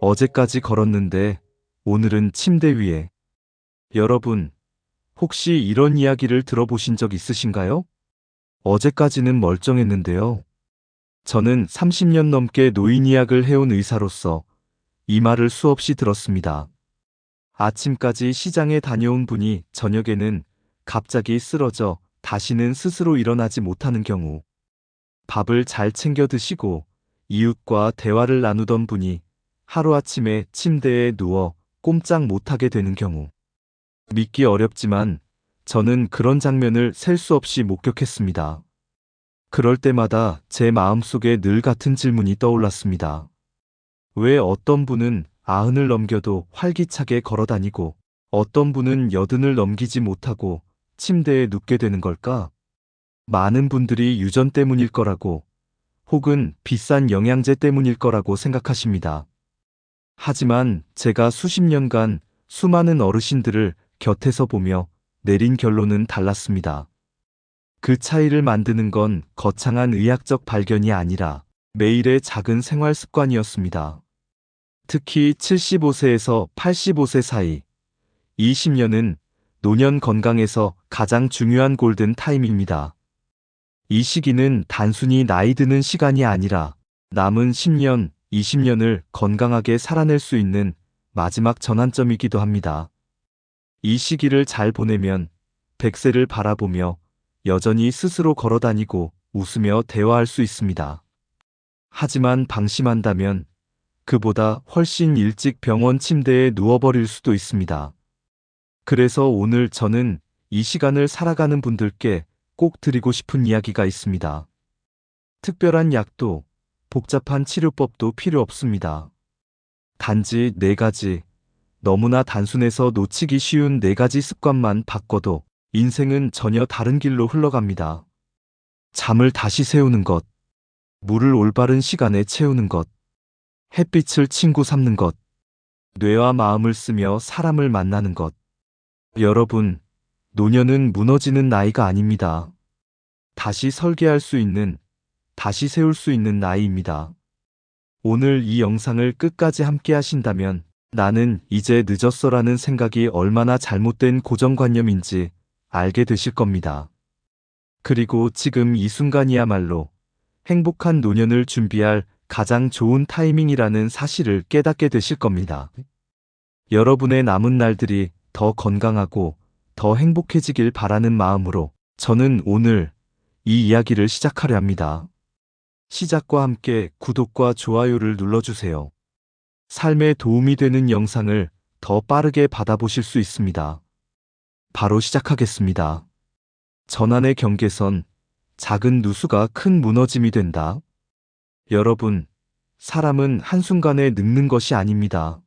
어제까지 걸었는데 오늘은 침대 위에. 여러분, 혹시 이런 이야기를 들어보신 적 있으신가요? 어제까지는 멀쩡했는데요. 저는 30년 넘게 노인의학을 해온 의사로서 이 말을 수없이 들었습니다. 아침까지 시장에 다녀온 분이 저녁에는 갑자기 쓰러져 다시는 스스로 일어나지 못하는 경우, 밥을 잘 챙겨 드시고 이웃과 대화를 나누던 분이 하루아침에 침대에 누워 꼼짝 못하게 되는 경우. 믿기 어렵지만 저는 그런 장면을 셀 수 없이 목격했습니다. 그럴 때마다 제 마음속에 늘 같은 질문이 떠올랐습니다. 왜 어떤 분은 90을 넘겨도 활기차게 걸어다니고 어떤 분은 80을 넘기지 못하고 침대에 눕게 되는 걸까? 많은 분들이 유전 때문일 거라고 혹은 비싼 영양제 때문일 거라고 생각하십니다. 하지만 제가 수십 년간 수많은 어르신들을 곁에서 보며 내린 결론은 달랐습니다. 그 차이를 만드는 건 거창한 의학적 발견이 아니라 매일의 작은 생활 습관이었습니다. 특히 75세에서 85세 사이, 20년은 노년 건강에서 가장 중요한 골든 타임입니다. 이 시기는 단순히 나이 드는 시간이 아니라 남은 10년, 20년을 건강하게 살아낼 수 있는 마지막 전환점이기도 합니다. 이 시기를 잘 보내면 100세를 바라보며 여전히 스스로 걸어다니고 웃으며 대화할 수 있습니다. 하지만 방심한다면 그보다 훨씬 일찍 병원 침대에 누워버릴 수도 있습니다. 그래서 오늘 저는 이 시간을 살아가는 분들께 꼭 드리고 싶은 이야기가 있습니다. 특별한 약도 복잡한 치료법도 필요 없습니다. 단지 4가지, 너무나 단순해서 놓치기 쉬운 4가지 습관만 바꿔도 인생은 전혀 다른 길로 흘러갑니다. 잠을 다시 세우는 것, 물을 올바른 시간에 채우는 것, 햇빛을 친구 삼는 것, 뇌와 마음을 쓰며 사람을 만나는 것. 여러분, 노년은 무너지는 나이가 아닙니다. 다시 설계할 수 있는, 다시 세울 수 있는 나이입니다. 오늘 이 영상을 끝까지 함께 하신다면 나는 이제 늦었어라는 생각이 얼마나 잘못된 고정관념인지 알게 되실 겁니다. 그리고 지금 이 순간이야말로 행복한 노년을 준비할 가장 좋은 타이밍이라는 사실을 깨닫게 되실 겁니다. 여러분의 남은 날들이 더 건강하고 더 행복해지길 바라는 마음으로 저는 오늘 이 이야기를 시작하려 합니다. 시작과 함께 구독과 좋아요를 눌러주세요. 삶에 도움이 되는 영상을 더 빠르게 받아보실 수 있습니다. 바로 시작하겠습니다. 전환의 경계선, 작은 누수가 큰 무너짐이 된다. 여러분, 사람은 한순간에 늙는 것이 아닙니다.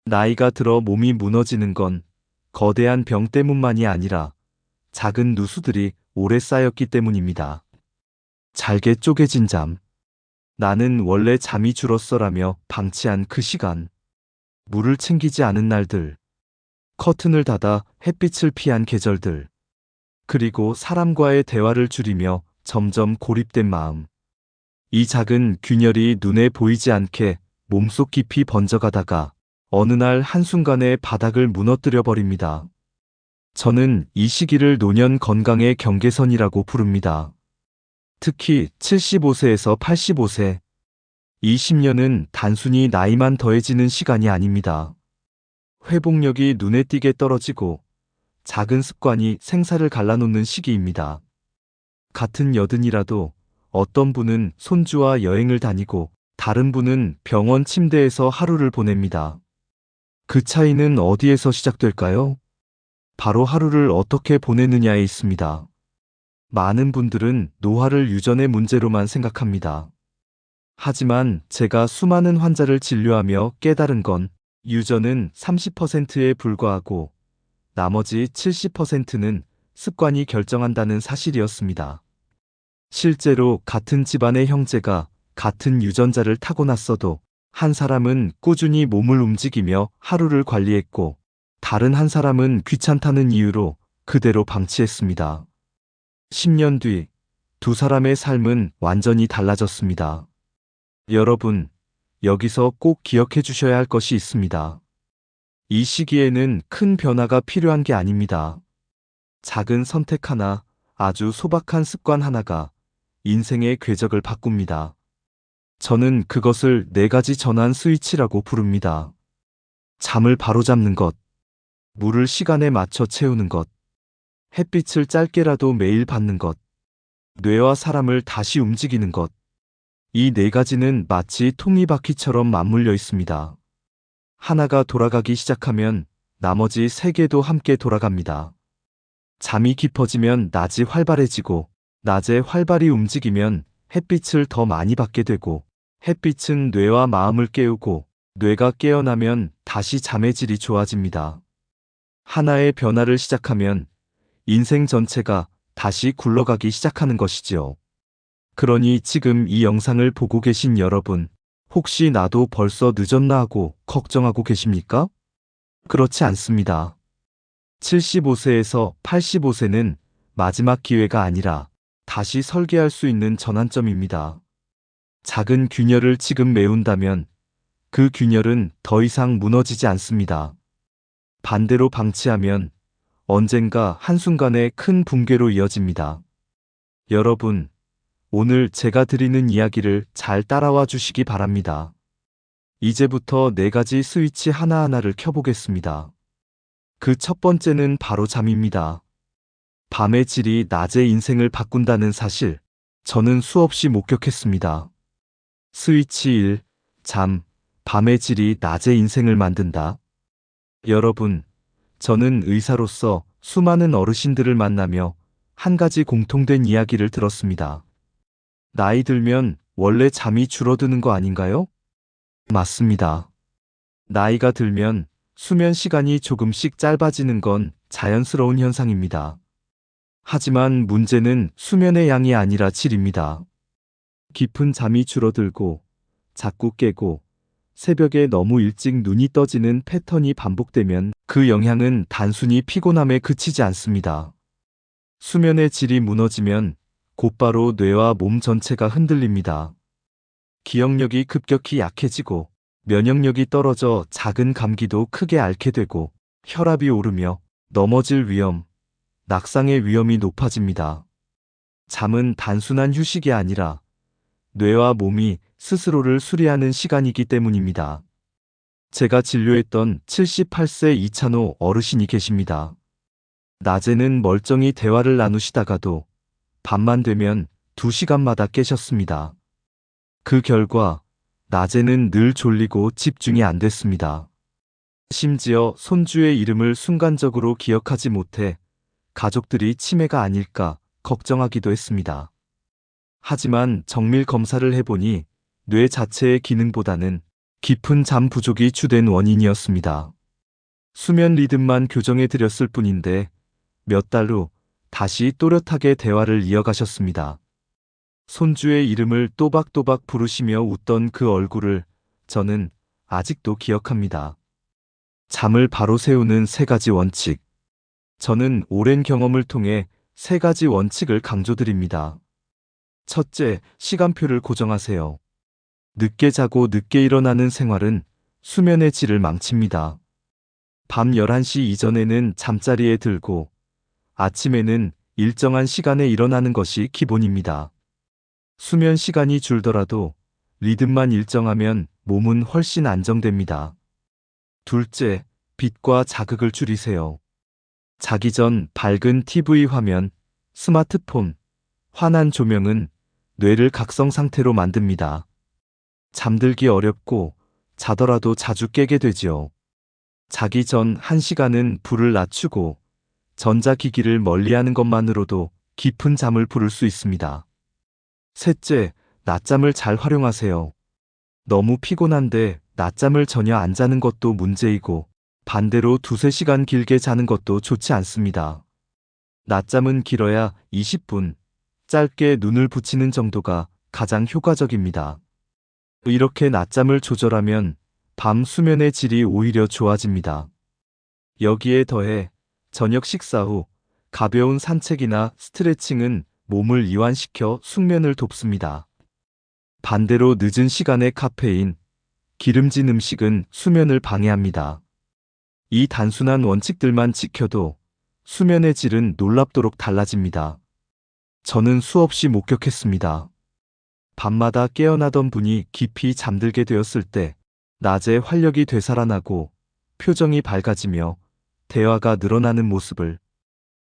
나이가 들어 몸이 무너지는 건 거대한 병 때문만이 아니라 작은 누수들이 오래 쌓였기 때문입니다. 잘게 쪼개진 잠. 나는 원래 잠이 줄었어라며 방치한 그 시간. 물을 챙기지 않은 날들. 커튼을 닫아 햇빛을 피한 계절들. 그리고 사람과의 대화를 줄이며 점점 고립된 마음. 이 작은 균열이 눈에 보이지 않게 몸속 깊이 번져가다가 어느 날 한순간에 바닥을 무너뜨려 버립니다. 저는 이 시기를 노년 건강의 경계선이라고 부릅니다. 특히 75세에서 85세, 20년은 단순히 나이만 더해지는 시간이 아닙니다. 회복력이 눈에 띄게 떨어지고 작은 습관이 생사를 갈라놓는 시기입니다. 같은 여든이라도 어떤 분은 손주와 여행을 다니고 다른 분은 병원 침대에서 하루를 보냅니다. 그 차이는 어디에서 시작될까요? 바로 하루를 어떻게 보내느냐에 있습니다. 많은 분들은 노화를 유전의 문제로만 생각합니다. 하지만 제가 수많은 환자를 진료하며 깨달은 건 유전은 30%에 불과하고 나머지 70%는 습관이 결정한다는 사실이었습니다. 실제로 같은 집안의 형제가 같은 유전자를 타고났어도 한 사람은 꾸준히 몸을 움직이며 하루를 관리했고 다른 한 사람은 귀찮다는 이유로 그대로 방치했습니다. 10년 뒤 두 사람의 삶은 완전히 달라졌습니다. 여러분, 여기서 꼭 기억해 주셔야 할 것이 있습니다. 이 시기에는 큰 변화가 필요한 게 아닙니다. 작은 선택 하나, 아주 소박한 습관 하나가 인생의 궤적을 바꿉니다. 저는 그것을 4가지 전환 스위치라고 부릅니다. 잠을 바로잡는 것, 물을 시간에 맞춰 채우는 것, 햇빛을 짧게라도 매일 받는 것, 뇌와 사람을 다시 움직이는 것. 이 4가지는 마치 톱니바퀴처럼 맞물려 있습니다. 하나가 돌아가기 시작하면 나머지 3개도 함께 돌아갑니다. 잠이 깊어지면 낮이 활발해지고, 낮에 활발히 움직이면 햇빛을 더 많이 받게 되고, 햇빛은 뇌와 마음을 깨우고, 뇌가 깨어나면 다시 잠의 질이 좋아집니다. 하나의 변화를 시작하면 인생 전체가 다시 굴러가기 시작하는 것이지요. 그러니 지금 이 영상을 보고 계신 여러분, 혹시 나도 벌써 늦었나 하고 걱정하고 계십니까? 그렇지 않습니다. 75세에서 85세는 마지막 기회가 아니라 다시 설계할 수 있는 전환점입니다. 작은 균열을 지금 메운다면 그 균열은 더 이상 무너지지 않습니다. 반대로 방치하면 언젠가 한순간에 큰 붕괴로 이어집니다. 여러분, 오늘 제가 드리는 이야기를 잘 따라와 주시기 바랍니다. 이제부터 4가지 스위치 하나하나를 켜보겠습니다. 그 첫 번째는 바로 잠입니다. 밤의 질이 낮의 인생을 바꾼다는 사실, 저는 수없이 목격했습니다. 스위치 1, 잠, 밤의 질이 낮의 인생을 만든다. 여러분, 저는 의사로서 수많은 어르신들을 만나며 한 가지 공통된 이야기를 들었습니다. 나이 들면 원래 잠이 줄어드는 거 아닌가요? 맞습니다. 나이가 들면 수면 시간이 조금씩 짧아지는 건 자연스러운 현상입니다. 하지만 문제는 수면의 양이 아니라 질입니다. 깊은 잠이 줄어들고 자꾸 깨고 새벽에 너무 일찍 눈이 떠지는 패턴이 반복되면 그 영향은 단순히 피곤함에 그치지 않습니다. 수면의 질이 무너지면 곧바로 뇌와 몸 전체가 흔들립니다. 기억력이 급격히 약해지고 면역력이 떨어져 작은 감기도 크게 앓게 되고 혈압이 오르며 넘어질 위험, 낙상의 위험이 높아집니다. 잠은 단순한 휴식이 아니라 뇌와 몸이 스스로를 수리하는 시간이기 때문입니다. 제가 진료했던 78세 이찬호 어르신이 계십니다. 낮에는 멀쩡히 대화를 나누시다가도 밤만 되면 2시간마다 깨셨습니다. 그 결과 낮에는 늘 졸리고 집중이 안 됐습니다. 심지어 손주의 이름을 순간적으로 기억하지 못해 가족들이 치매가 아닐까 걱정하기도 했습니다. 하지만 정밀 검사를 해보니 뇌 자체의 기능보다는 깊은 잠 부족이 주된 원인이었습니다. 수면 리듬만 교정해 드렸을 뿐인데 몇 달 후 다시 또렷하게 대화를 이어가셨습니다. 손주의 이름을 또박또박 부르시며 웃던 그 얼굴을 저는 아직도 기억합니다. 잠을 바로 세우는 3가지 원칙. 저는 오랜 경험을 통해 3가지 원칙을 강조드립니다. 첫째, 시간표를 고정하세요. 늦게 자고 늦게 일어나는 생활은 수면의 질을 망칩니다. 밤 11시 이전에는 잠자리에 들고 아침에는 일정한 시간에 일어나는 것이 기본입니다. 수면 시간이 줄더라도 리듬만 일정하면 몸은 훨씬 안정됩니다. 둘째, 빛과 자극을 줄이세요. 자기 전 밝은 TV 화면, 스마트폰, 환한 조명은 뇌를 각성 상태로 만듭니다. 잠들기 어렵고 자더라도 자주 깨게 되지요. 자기 전 1시간은 불을 낮추고 전자기기를 멀리하는 것만으로도 깊은 잠을 부를 수 있습니다. 셋째, 낮잠을 잘 활용하세요. 너무 피곤한데 낮잠을 전혀 안 자는 것도 문제이고 반대로 2~3시간 길게 자는 것도 좋지 않습니다. 낮잠은 길어야 20분, 짧게 눈을 붙이는 정도가 가장 효과적입니다. 이렇게 낮잠을 조절하면 밤 수면의 질이 오히려 좋아집니다. 여기에 더해 저녁 식사 후 가벼운 산책이나 스트레칭은 몸을 이완시켜 숙면을 돕습니다. 반대로 늦은 시간에 카페인, 기름진 음식은 수면을 방해합니다. 이 단순한 원칙들만 지켜도 수면의 질은 놀랍도록 달라집니다. 저는 수없이 목격했습니다. 밤마다 깨어나던 분이 깊이 잠들게 되었을 때 낮에 활력이 되살아나고 표정이 밝아지며 대화가 늘어나는 모습을.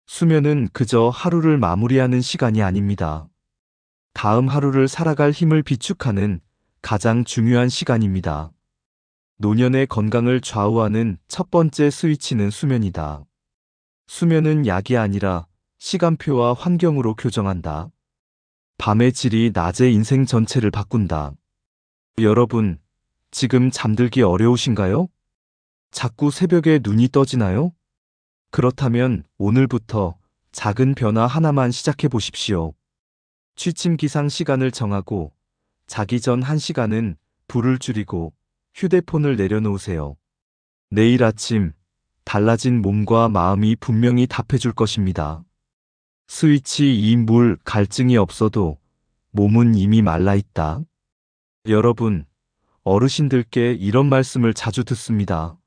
수면은 그저 하루를 마무리하는 시간이 아닙니다. 다음 하루를 살아갈 힘을 비축하는 가장 중요한 시간입니다. 노년의 건강을 좌우하는 첫 번째 스위치는 수면이다. 수면은 약이 아니라 시간표와 환경으로 교정한다. 밤의 질이 낮의 인생 전체를 바꾼다. 여러분, 지금 잠들기 어려우신가요? 자꾸 새벽에 눈이 떠지나요? 그렇다면 오늘부터 작은 변화 하나만 시작해 보십시오. 취침 기상 시간을 정하고 자기 전 1시간은 불을 줄이고 휴대폰을 내려놓으세요. 내일 아침 달라진 몸과 마음이 분명히 답해줄 것입니다. 스위치 2 물 갈증이 없어도 몸은 이미 말라있다. 여러분, 어르신들께 이런 말씀을 자주 듣습니다.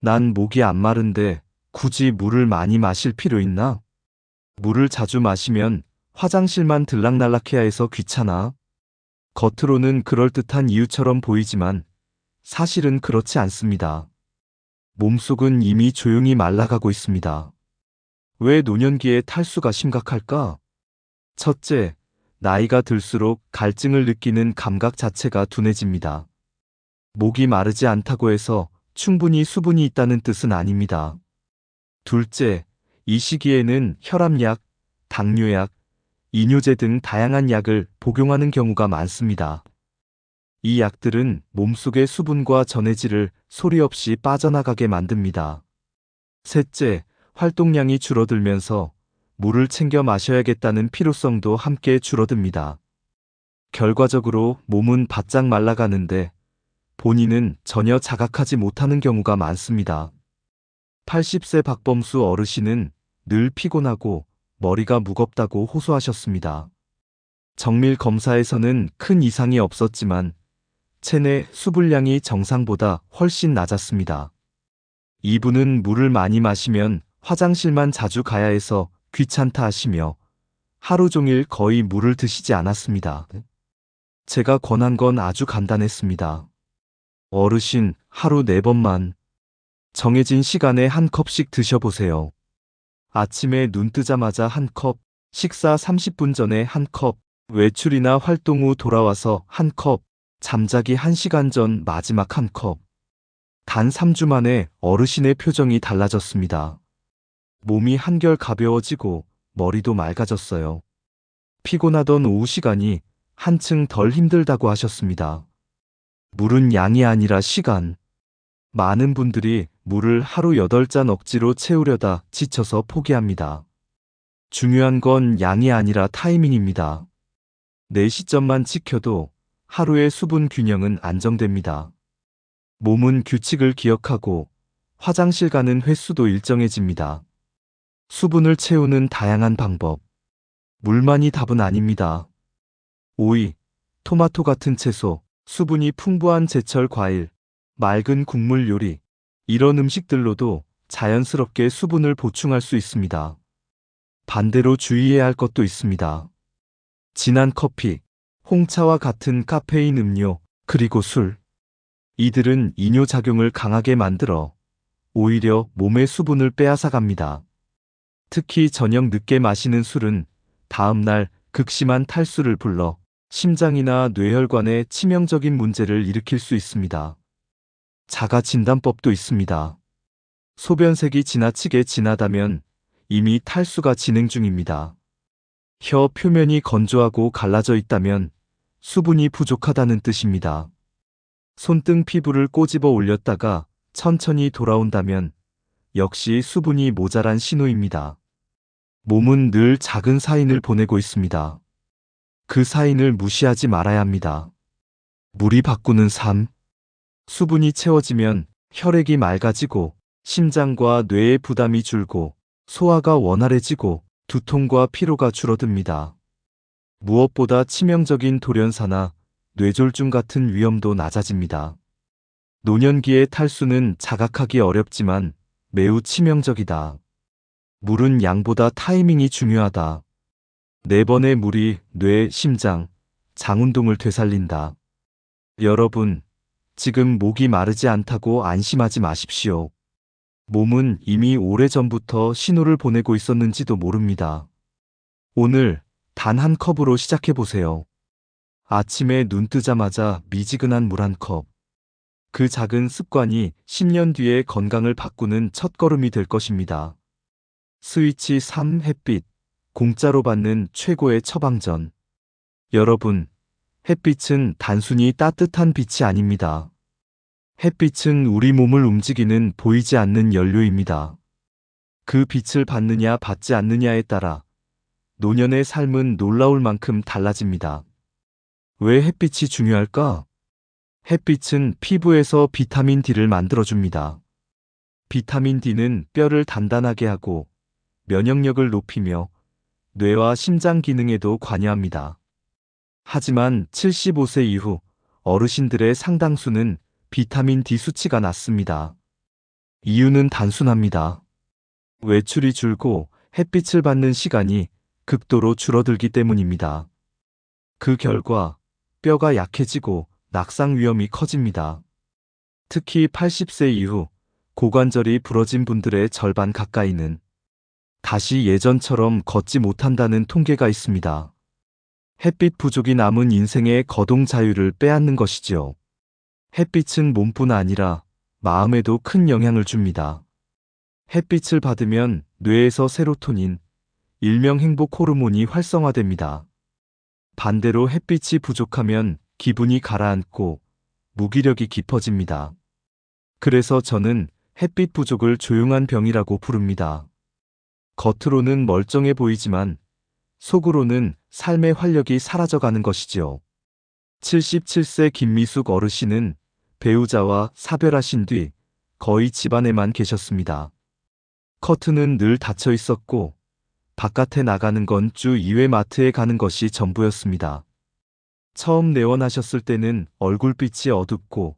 난 목이 안 마른데 굳이 물을 많이 마실 필요 있나? 물을 자주 마시면 화장실만 들락날락해야 해서 귀찮아. 겉으로는 그럴듯한 이유처럼 보이지만 사실은 그렇지 않습니다. 몸속은 이미 조용히 말라가고 있습니다. 왜 노년기에 탈수가 심각할까? 첫째, 나이가 들수록 갈증을 느끼는 감각 자체가 둔해집니다. 목이 마르지 않다고 해서 충분히 수분이 있다는 뜻은 아닙니다. 둘째, 이 시기에는 혈압약, 당뇨약, 이뇨제 등 다양한 약을 복용하는 경우가 많습니다. 이 약들은 몸속의 수분과 전해질을 소리 없이 빠져나가게 만듭니다. 셋째, 활동량이 줄어들면서 물을 챙겨 마셔야겠다는 필요성도 함께 줄어듭니다. 결과적으로 몸은 바짝 말라가는데 본인은 전혀 자각하지 못하는 경우가 많습니다. 80세 박범수 어르신은 늘 피곤하고 머리가 무겁다고 호소하셨습니다. 정밀 검사에서는 큰 이상이 없었지만 체내 수분량이 정상보다 훨씬 낮았습니다. 이분은 물을 많이 마시면 화장실만 자주 가야 해서 귀찮다 하시며 하루 종일 거의 물을 드시지 않았습니다. 제가 권한 건 아주 간단했습니다. 어르신, 하루 4번만 정해진 시간에 한 컵씩 드셔보세요. 아침에 눈 뜨자마자 한 컵, 식사 30분 전에 한 컵, 외출이나 활동 후 돌아와서 한 컵, 잠자기 1시간 전 마지막 한 컵. 단 3주 만에 어르신의 표정이 달라졌습니다. 몸이 한결 가벼워지고 머리도 맑아졌어요. 피곤하던 오후 시간이 한층 덜 힘들다고 하셨습니다. 물은 양이 아니라 시간. 많은 분들이 물을 하루 8잔 억지로 채우려다 지쳐서 포기합니다. 중요한 건 양이 아니라 타이밍입니다. 내 시점만 지켜도 하루의 수분 균형은 안정됩니다. 몸은 규칙을 기억하고 화장실 가는 횟수도 일정해집니다. 수분을 채우는 다양한 방법. 물만이 답은 아닙니다. 오이, 토마토 같은 채소, 수분이 풍부한 제철 과일, 맑은 국물 요리, 이런 음식들로도 자연스럽게 수분을 보충할 수 있습니다. 반대로 주의해야 할 것도 있습니다. 진한 커피, 홍차와 같은 카페인 음료, 그리고 술. 이들은 이뇨작용을 강하게 만들어 오히려 몸의 수분을 빼앗아갑니다. 특히 저녁 늦게 마시는 술은 다음날 극심한 탈수를 불러 심장이나 뇌혈관에 치명적인 문제를 일으킬 수 있습니다. 자가 진단법도 있습니다. 소변색이 지나치게 진하다면 이미 탈수가 진행 중입니다. 혀 표면이 건조하고 갈라져 있다면 수분이 부족하다는 뜻입니다. 손등 피부를 꼬집어 올렸다가 천천히 돌아온다면 역시 수분이 모자란 신호입니다. 몸은 늘 작은 사인을 보내고 있습니다. 그 사인을 무시하지 말아야 합니다. 물이 바꾸는 삶. 수분이 채워지면 혈액이 맑아지고 심장과 뇌의 부담이 줄고 소화가 원활해지고 두통과 피로가 줄어듭니다. 무엇보다 치명적인 돌연사나 뇌졸중 같은 위험도 낮아집니다. 노년기의 탈수는 자각하기 어렵지만 매우 치명적이다. 물은 양보다 타이밍이 중요하다. 4번의 물이 뇌, 심장, 장운동을 되살린다. 여러분, 지금 목이 마르지 않다고 안심하지 마십시오. 몸은 이미 오래전부터 신호를 보내고 있었는지도 모릅니다. 오늘 단 한 컵으로 시작해보세요. 아침에 눈 뜨자마자 미지근한 물 한 컵. 그 작은 습관이 10년 뒤에 건강을 바꾸는 첫걸음이 될 것입니다. 스위치 3 햇빛, 공짜로 받는 최고의 처방전. 여러분, 햇빛은 단순히 따뜻한 빛이 아닙니다. 햇빛은 우리 몸을 움직이는 보이지 않는 연료입니다. 그 빛을 받느냐 받지 않느냐에 따라 노년의 삶은 놀라울 만큼 달라집니다. 왜 햇빛이 중요할까? 햇빛은 피부에서 비타민 D를 만들어줍니다. 비타민 D는 뼈를 단단하게 하고 면역력을 높이며 뇌와 심장 기능에도 관여합니다. 하지만 75세 이후 어르신들의 상당수는 비타민 D 수치가 낮습니다. 이유는 단순합니다. 외출이 줄고 햇빛을 받는 시간이 극도로 줄어들기 때문입니다. 그 결과 뼈가 약해지고 낙상 위험이 커집니다. 특히 80세 이후 고관절이 부러진 분들의 절반 가까이는 다시 예전처럼 걷지 못한다는 통계가 있습니다. 햇빛 부족이 남은 인생의 거동 자유를 빼앗는 것이지요. 햇빛은 몸뿐 아니라 마음에도 큰 영향을 줍니다. 햇빛을 받으면 뇌에서 세로토닌, 일명 행복 호르몬이 활성화됩니다. 반대로 햇빛이 부족하면 기분이 가라앉고 무기력이 깊어집니다. 그래서 저는 햇빛 부족을 조용한 병이라고 부릅니다. 겉으로는 멀쩡해 보이지만 속으로는 삶의 활력이 사라져가는 것이지요. 77세 김미숙 어르신은 배우자와 사별하신 뒤 거의 집안에만 계셨습니다. 커튼은 늘 닫혀 있었고 바깥에 나가는 건 주 2회 마트에 가는 것이 전부였습니다. 처음 내원하셨을 때는 얼굴빛이 어둡고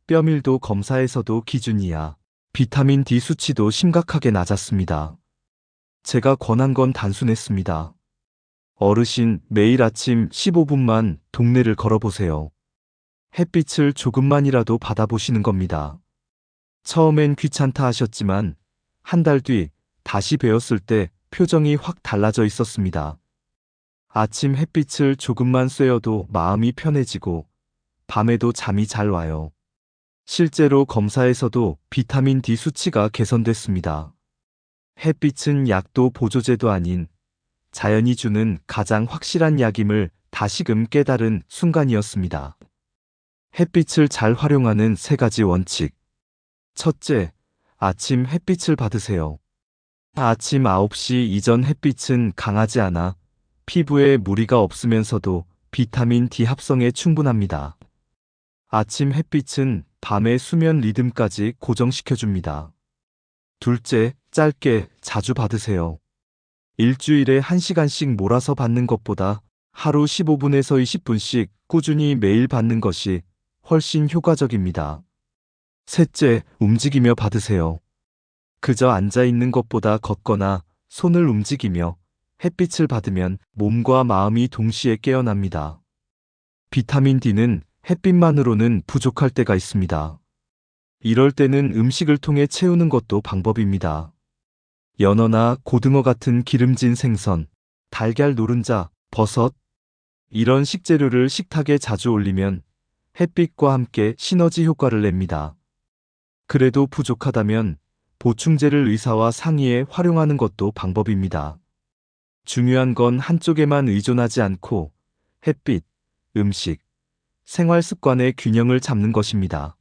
뼈밀도 검사에서도 기준이야 비타민 D 수치도 심각하게 낮았습니다. 제가 권한 건 단순했습니다. 어르신, 매일 아침 15분만 동네를 걸어보세요. 햇빛을 조금만이라도 받아보시는 겁니다. 처음엔 귀찮다 하셨지만 한 달 뒤 다시 배웠을 때 표정이 확 달라져 있었습니다. 아침 햇빛을 조금만 쐬어도 마음이 편해지고 밤에도 잠이 잘 와요. 실제로 검사에서도 비타민 D 수치가 개선됐습니다. 햇빛은 약도 보조제도 아닌 자연이 주는 가장 확실한 약임을 다시금 깨달은 순간이었습니다. 햇빛을 잘 활용하는 3가지 원칙. 첫째, 아침 햇빛을 받으세요. 아침 9시 이전 햇빛은 강하지 않아 피부에 무리가 없으면서도 비타민 D 합성에 충분합니다. 아침 햇빛은 밤의 수면 리듬까지 고정시켜줍니다. 둘째, 짧게 자주 받으세요. 일주일에 1시간씩 몰아서 받는 것보다 하루 15분에서 20분씩 꾸준히 매일 받는 것이 훨씬 효과적입니다. 셋째, 움직이며 받으세요. 그저 앉아 있는 것보다 걷거나 손을 움직이며 햇빛을 받으면 몸과 마음이 동시에 깨어납니다. 비타민 D는 햇빛만으로는 부족할 때가 있습니다. 이럴 때는 음식을 통해 채우는 것도 방법입니다. 연어나 고등어 같은 기름진 생선, 달걀 노른자, 버섯, 이런 식재료를 식탁에 자주 올리면 햇빛과 함께 시너지 효과를 냅니다. 그래도 부족하다면 보충제를 의사와 상의해 활용하는 것도 방법입니다. 중요한 건 한쪽에만 의존하지 않고 햇빛, 음식, 생활 습관의 균형을 잡는 것입니다.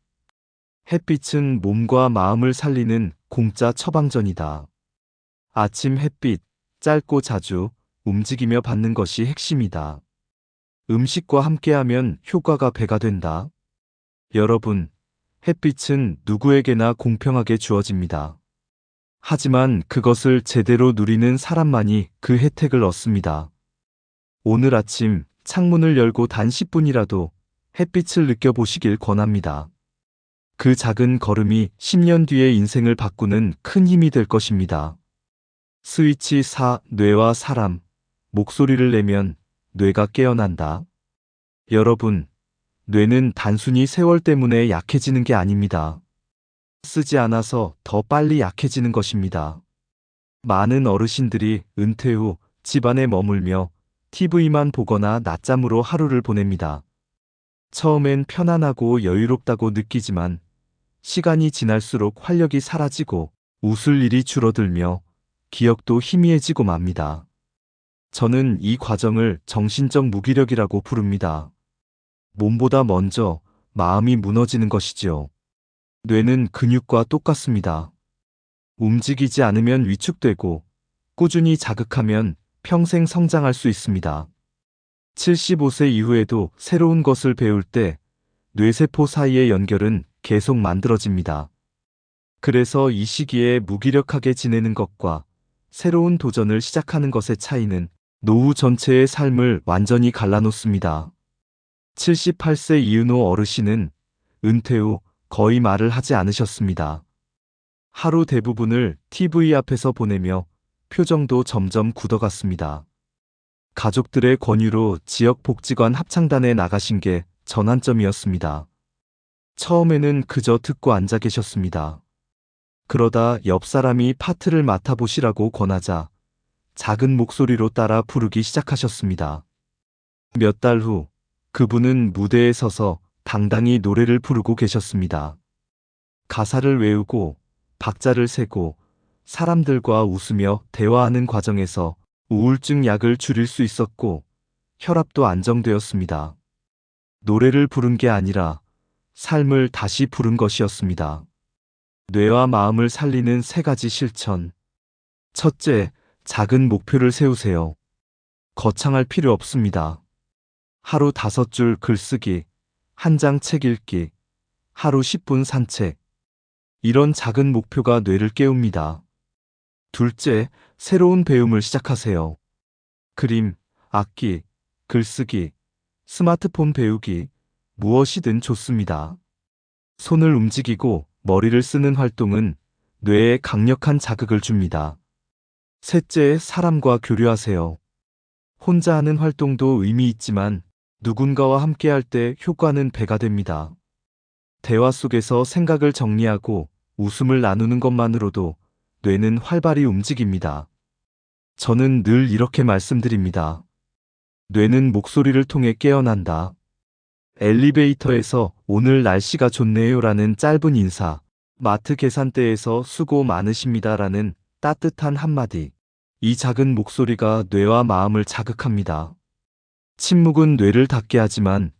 햇빛은 몸과 마음을 살리는 공짜 처방전이다. 아침 햇빛, 짧고 자주 움직이며 받는 것이 핵심이다. 음식과 함께하면 효과가 배가 된다. 여러분, 햇빛은 누구에게나 공평하게 주어집니다. 하지만 그것을 제대로 누리는 사람만이 그 혜택을 얻습니다. 오늘 아침 창문을 열고 단 10분이라도 햇빛을 느껴보시길 권합니다. 그 작은 걸음이 10년 뒤의 인생을 바꾸는 큰 힘이 될 것입니다. 스위치 4. 뇌와 사람. 목소리를 내면 뇌가 깨어난다. 여러분, 뇌는 단순히 세월 때문에 약해지는 게 아닙니다. 쓰지 않아서 더 빨리 약해지는 것입니다. 많은 어르신들이 은퇴 후 집안에 머물며 TV만 보거나 낮잠으로 하루를 보냅니다. 처음엔 편안하고 여유롭다고 느끼지만 시간이 지날수록 활력이 사라지고 웃을 일이 줄어들며 기억도 희미해지고 맙니다. 저는 이 과정을 정신적 무기력이라고 부릅니다. 몸보다 먼저 마음이 무너지는 것이지요. 뇌는 근육과 똑같습니다. 움직이지 않으면 위축되고 꾸준히 자극하면 평생 성장할 수 있습니다. 75세 이후에도 새로운 것을 배울 때 뇌세포 사이의 연결은 계속 만들어집니다. 그래서 이 시기에 무기력하게 지내는 것과 새로운 도전을 시작하는 것의 차이는 노후 전체의 삶을 완전히 갈라놓습니다. 78세 이은호 어르신은 은퇴 후 거의 말을 하지 않으셨습니다. 하루 대부분을 TV 앞에서 보내며 표정도 점점 굳어갔습니다. 가족들의 권유로 지역복지관 합창단에 나가신 게 전환점이었습니다. 처음에는 그저 듣고 앉아 계셨습니다. 그러다 옆 사람이 파트를 맡아보시라고 권하자 작은 목소리로 따라 부르기 시작하셨습니다. 몇 달 후 그분은 무대에 서서 당당히 노래를 부르고 계셨습니다. 가사를 외우고 박자를 세고 사람들과 웃으며 대화하는 과정에서 우울증 약을 줄일 수 있었고 혈압도 안정되었습니다. 노래를 부른 게 아니라 삶을 다시 부른 것이었습니다. 뇌와 마음을 살리는 3가지 실천. 첫째, 작은 목표를 세우세요. 거창할 필요 없습니다. 하루 5줄 글쓰기, 1장 책 읽기, 하루 10분 산책. 이런 작은 목표가 뇌를 깨웁니다. 둘째, 새로운 배움을 시작하세요. 그림, 악기, 글쓰기, 스마트폰 배우기, 무엇이든 좋습니다. 손을 움직이고 머리를 쓰는 활동은 뇌에 강력한 자극을 줍니다. 셋째, 사람과 교류하세요. 혼자 하는 활동도 의미 있지만 누군가와 함께할 때 효과는 배가 됩니다. 대화 속에서 생각을 정리하고 웃음을 나누는 것만으로도 뇌는 활발히 움직입니다. 저는 늘 이렇게 말씀드립니다. 뇌는 목소리를 통해 깨어난다. 엘리베이터에서 오늘 날씨가 좋네요라는 짧은 인사, 마트 계산대에서 수고 많으십니다라는 따뜻한 한마디. 이 작은 목소리가 뇌와 마음을 자극합니다. 침묵은 뇌를 닫게 하지만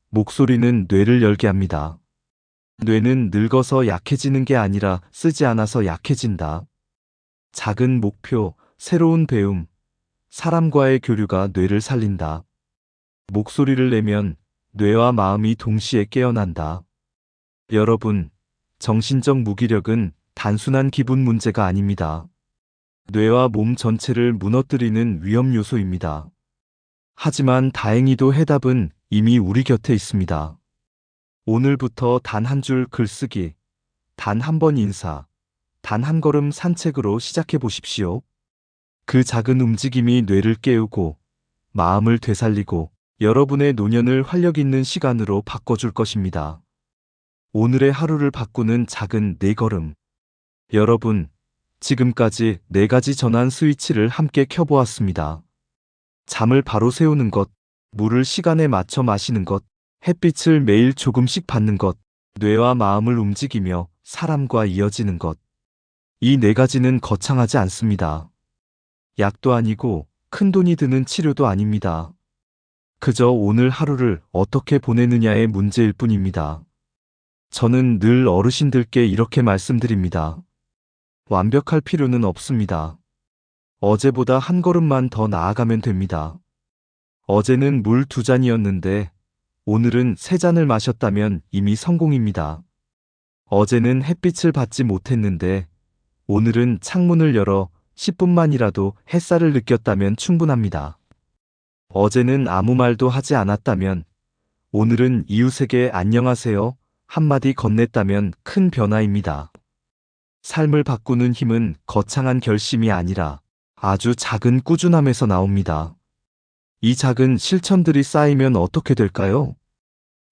목소리는 뇌를 열게 합니다. 뇌는 늙어서 약해지는 게 아니라 쓰지 않아서 약해진다. 작은 목표, 새로운 배움, 사람과의 교류가 뇌를 살린다. 목소리를 내면 뇌와 마음이 동시에 깨어난다. 여러분, 정신적 무기력은 단순한 기분 문제가 아닙니다. 뇌와 몸 전체를 무너뜨리는 위험 요소입니다. 하지만 다행히도 해답은 이미 우리 곁에 있습니다. 오늘부터 단 한 줄 글쓰기, 단 한 번 인사, 단 한 걸음 산책으로 시작해 보십시오. 그 작은 움직임이 뇌를 깨우고 마음을 되살리고 여러분의 노년을 활력 있는 시간으로 바꿔줄 것입니다. 오늘의 하루를 바꾸는 작은 4걸음. 여러분, 지금까지 4가지 전환 스위치를 함께 켜보았습니다. 잠을 바로 세우는 것, 물을 시간에 맞춰 마시는 것, 햇빛을 매일 조금씩 받는 것, 뇌와 마음을 움직이며 사람과 이어지는 것. 이 4가지는 거창하지 않습니다. 약도 아니고 큰 돈이 드는 치료도 아닙니다. 그저 오늘 하루를 어떻게 보내느냐의 문제일 뿐입니다. 저는 늘 어르신들께 이렇게 말씀드립니다. 완벽할 필요는 없습니다. 어제보다 한 걸음만 더 나아가면 됩니다. 어제는 물 2잔이었는데 오늘은 3잔을 마셨다면 이미 성공입니다. 어제는 햇빛을 받지 못했는데 오늘은 창문을 열어 10분만이라도 햇살을 느꼈다면 충분합니다. 어제는 아무 말도 하지 않았다면 오늘은 이웃에게 안녕하세요 한마디 건넸다면 큰 변화입니다. 삶을 바꾸는 힘은 거창한 결심이 아니라 아주 작은 꾸준함에서 나옵니다. 이 작은 실천들이 쌓이면 어떻게 될까요?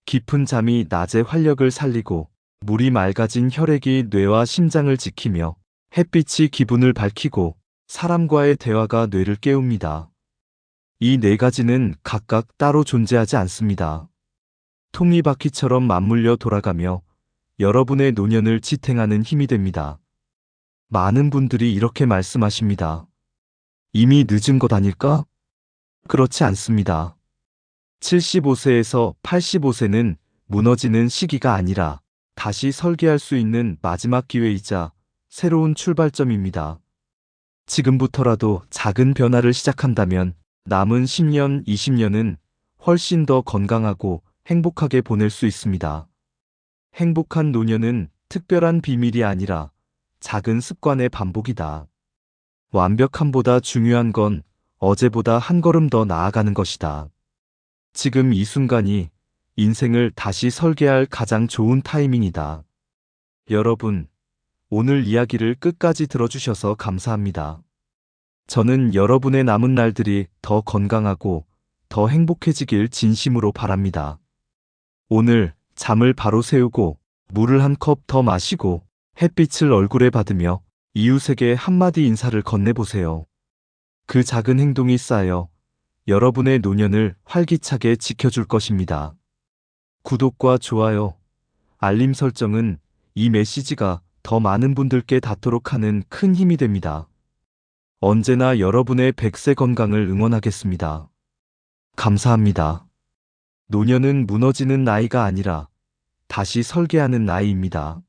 깊은 잠이 낮의 활력을 살리고 물이 맑아진 혈액이 뇌와 심장을 지키며 햇빛이 기분을 밝히고 사람과의 대화가 뇌를 깨웁니다. 이 네 가지는 각각 따로 존재하지 않습니다. 톱니바퀴처럼 맞물려 돌아가며 여러분의 노년을 지탱하는 힘이 됩니다. 많은 분들이 이렇게 말씀하십니다. 이미 늦은 것 아닐까? 그렇지 않습니다. 75세에서 85세는 무너지는 시기가 아니라 다시 설계할 수 있는 마지막 기회이자 새로운 출발점입니다. 지금부터라도 작은 변화를 시작한다면 남은 10년, 20년은 훨씬 더 건강하고 행복하게 보낼 수 있습니다. 행복한 노년은 특별한 비밀이 아니라 작은 습관의 반복이다. 완벽함보다 중요한 건 어제보다 한 걸음 더 나아가는 것이다. 지금 이 순간이 인생을 다시 설계할 가장 좋은 타이밍이다. 여러분, 오늘 이야기를 끝까지 들어주셔서 감사합니다. 저는 여러분의 남은 날들이 더 건강하고 더 행복해지길 진심으로 바랍니다. 오늘 잠을 바로 세우고 물을 한 컵 더 마시고 햇빛을 얼굴에 받으며 이웃에게 한마디 인사를 건네보세요. 그 작은 행동이 쌓여 여러분의 노년을 활기차게 지켜줄 것입니다. 구독과 좋아요, 알림 설정은 이 메시지가 더 많은 분들께 닿도록 하는 큰 힘이 됩니다. 언제나 여러분의 100세 건강을 응원하겠습니다. 감사합니다. 노년은 무너지는 나이가 아니라 다시 설계하는 나이입니다.